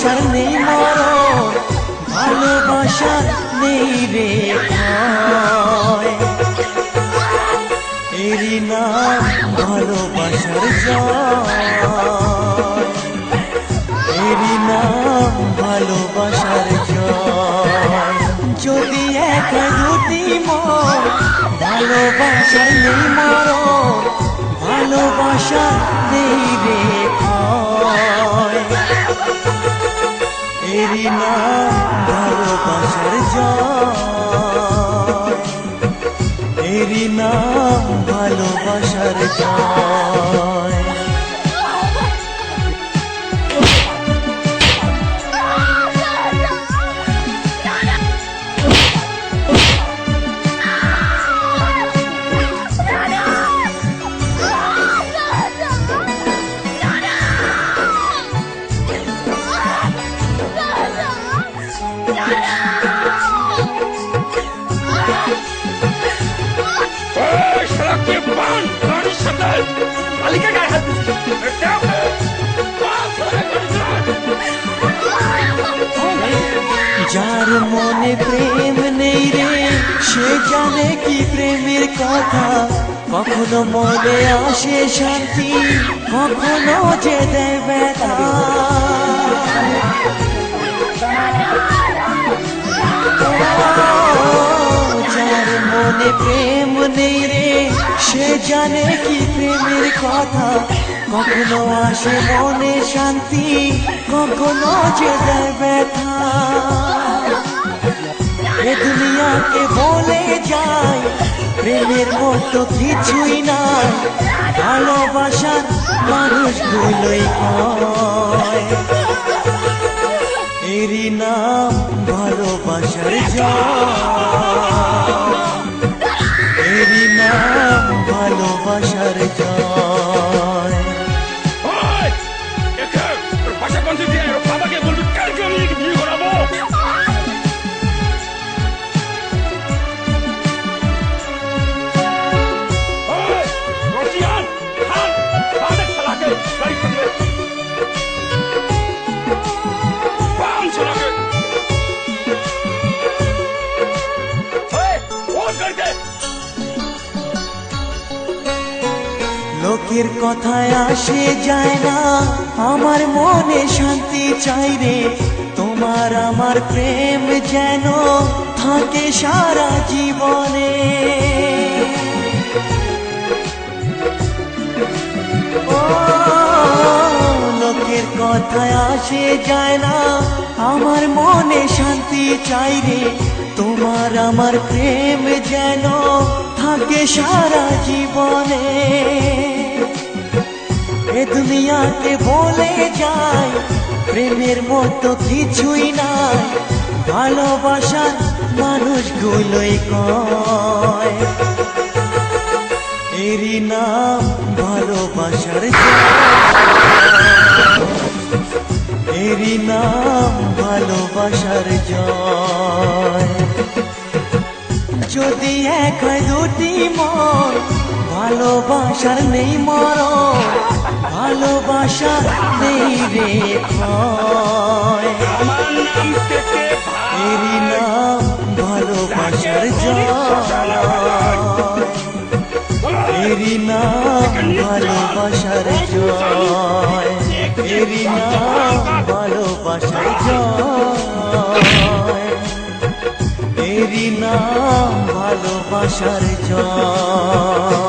ভালোবাসার নেই মরণ, ভালোবাসার নেই রে ভয়। এরই নাম ভালোবাসার জয়, এরই নাম ভালোবাসার জয়। যদি এক দুটি মন, ভালোবাসার নেই মরণ, ভালোবাসার নেই রে ভয়। এরই নাম ভালোবাসার জয়, এরই নাম ভালোবাসার জয়। যার মনে প্রেম নেই রে, সে জানে কি প্রেমের কথা। কখনো মনে আসে শান্তি, কখনো যে দেয় ব্যথা। যার মনে প্রেম নেই রে, সে জানে কি প্রেমের কথা। কখনো আসে মনে শান্তি, কখনো যে দেয় ব্যথা। এ দুনিয়াকে বলে যায় প্রেমের মতো কিছুই নাই, ভালোবাসার মানুষগুলোই কয়। এরই নাম ভালোবাসার জয়, এরই নাম ভালোবাসার জয়। লোকের কথায় আসে যায় না, আমার মনে শান্তি চাই রে। তোমার আমার প্রেম যেন থাকে সারা জীবনে। ও লোকের কথায় আসে যায় না, আমার মনে শান্তি চাই রে। তোমার আমার প্রেম যেন থাকে সারা জীবনে। এ দুনিয়াকে বলে যায় প্রেমের মতো কিছুই নাই, ভালোবাসার মানুষগুলোই কয়। এরই নাম ভালোবাসার জয়, এরই নাম ভালোবাসার জয়। যদি এক হয় দুটি মন, ভালোবাসার নেই মরণ, ভালোবাসার নেই রে ভয়। এরই নাম ভালোবাসার জয়, এরই নাম ভালোবাসার জয়, এরই নাম ভালোবাসার জয়, এরই নাম ভালোবাসার জয়।